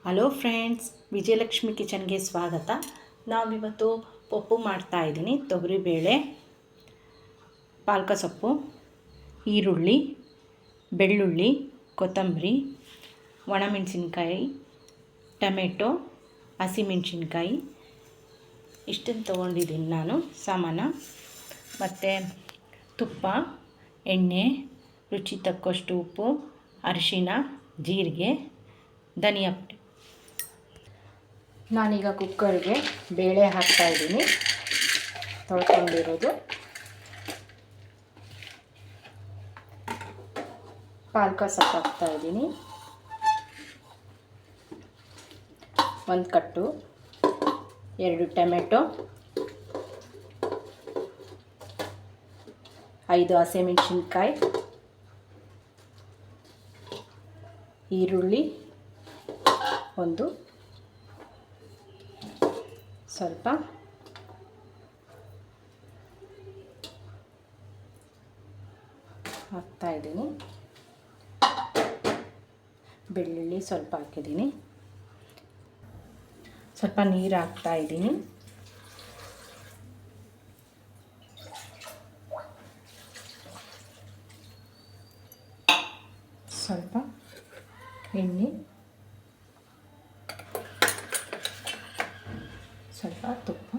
Hello friends, Vijayalakshmi ಕಿಚನ್ಗೆ ಸ್ವಾಗತ. ನಾವಿವತ್ತು ಪಪ್ಪು ಮಾಡ್ತಾಯಿದ್ದೀನಿ. ತೊಗರಿಬೇಳೆ, ಪಾಲಕ ಸೊಪ್ಪು, ಈರುಳ್ಳಿ, ಬೆಳ್ಳುಳ್ಳಿ, ಕೊತ್ತಂಬರಿ, ಒಣಮೆಣಸಿನ್ಕಾಯಿ, ಟೊಮೆಟೊ, ಹಸಿಮೆಣಸಿನ್ಕಾಯಿ ಇಷ್ಟನ್ನು ತೊಗೊಂಡಿದ್ದೀನಿ ನಾನು ಸಾಮಾನು. ಮತ್ತು ತುಪ್ಪ, ಎಣ್ಣೆ, ರುಚಿ ತಕ್ಕಷ್ಟು ಉಪ್ಪು, ಅರಿಶಿನ, ಜೀರಿಗೆ, ಧನಿಯಾ ಪುಡಿ. ನಾನೀಗ ಕುಕ್ಕರ್ಗೆ ಬೇಳೆ ಹಾಕ್ತಾಯಿದ್ದೀನಿ, ತೊಳ್ಕೊಂಡಿರೋದು. ಪಾಲಕ ಸೊಪ್ಪು ಹಾಕ್ತಾಯಿದ್ದೀನಿ, 1 ಕಟ್ಟು, 2 ಟೊಮೆಟೊ, 5 ಹಸಿಮೆಣಸಿನ್ಕಾಯಿ, ಈರುಳ್ಳಿ 1, ಸ್ವಲ್ಪ ಹಾಕ್ತಾಯಿದ್ದೀನಿ, ಬೆಳ್ಳುಳ್ಳಿ ಸ್ವಲ್ಪ ಹಾಕಿದ್ದೀನಿ, ಸ್ವಲ್ಪ ನೀರು ಹಾಕ್ತಾಯಿದ್ದೀನಿ, ಸ್ವಲ್ಪ ಎಣ್ಣೆ, ಸ್ವಲ್ಪ ತುಪ್ಪ.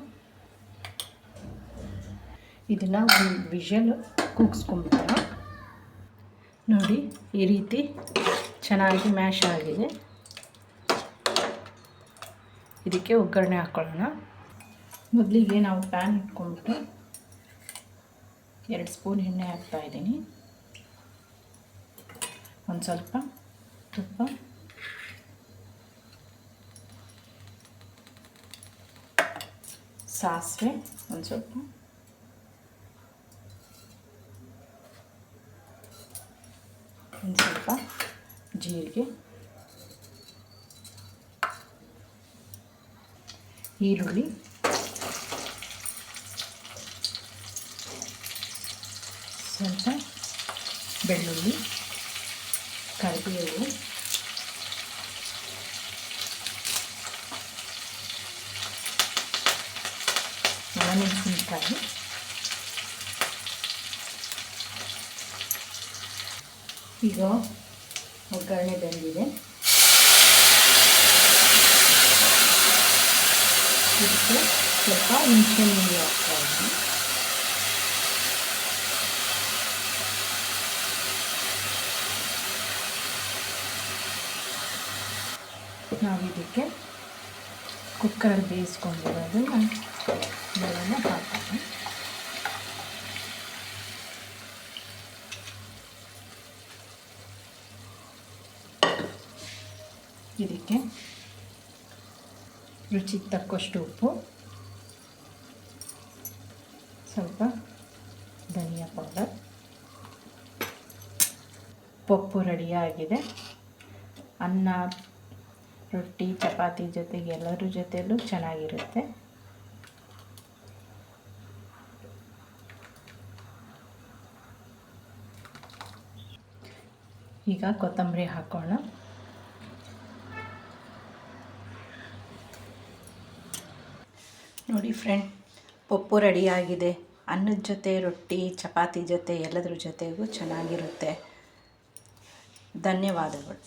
ಇದನ್ನು ಒಂದು ವಿಷಲ್ ಕೂಗಿಸ್ಕೊಂಬಿಡೋಣ. ನೋಡಿ, ಈ ರೀತಿ ಚೆನ್ನಾಗಿ ಮ್ಯಾಶ್ ಆಗಿದೆ. ಇದಕ್ಕೆ ಒಗ್ಗರಣೆ ಹಾಕ್ಕೊಳ್ಳೋಣ. ಮೊದಲಿಗೆ ನಾವು ಪ್ಯಾನ್ ಇಟ್ಕೊಂಡ್ಬಿಟ್ಟು 2 ಸ್ಪೂನ್ ಎಣ್ಣೆ ಹಾಕ್ತಾಯಿದ್ದೀನಿ, ಒಂದು ಸ್ವಲ್ಪ ತುಪ್ಪ, ಸಾಸಿವೆ ಒಂದು ಸ್ವಲ್ಪ, ಒಂದು ಸ್ವಲ್ಪ ಜೀರಿಗೆ, ಈರುಳ್ಳಿ, ಸ್ವಲ್ಪ ಬೆಳ್ಳುಳ್ಳಿ, ಕರಿಬೇವು, ಒಣಮೆಣಸಿನ್ಕಾಯಿ, ಈಗ ಒಗ್ಗರಣೆ ಬೆಂದಿದೆ. ಇದಕ್ಕೆ ಸ್ವಲ್ಪ ಹುಣಸೆ ನೀರು ಹಾಕ್ತಾಯಿದ್ದೀನಿ. ನಾವು ಇದಕ್ಕೆ ಕುಕ್ಕರಲ್ಲಿ ಬೇಯಿಸ್ಕೊಂಡಿರೋದನ್ನು ಬೆಳೆನ ಹಾಕೋಣ. ಇದಕ್ಕೆ ರುಚಿಗೆ ತಕ್ಕಷ್ಟು ಉಪ್ಪು, ಸ್ವಲ್ಪ ಧನಿಯಾ ಪೌಡರ್. ಪಪ್ಪು ರೆಡಿಯಾಗಿದೆ. ಅನ್ನ, ರೊಟ್ಟಿ, ಚಪಾತಿ ಜೊತೆಗೆ ಎಲ್ಲರ ಜೊತೆಯಲ್ಲೂ ಚೆನ್ನಾಗಿರುತ್ತೆ. ಈಗ ಕೊತ್ತಂಬರಿ ಹಾಕೋಣ. ನೋಡಿ ಫ್ರೆಂಡ್, ಪಪ್ಪು ರೆಡಿಯಾಗಿದೆ. ಅನ್ನದ ಜೊತೆ, ರೊಟ್ಟಿ, ಚಪಾತಿ ಜೊತೆ ಎಲ್ಲದ್ರ ಜೊತೆಗೂ ಚೆನ್ನಾಗಿರುತ್ತೆ. ಧನ್ಯವಾದಗಳು.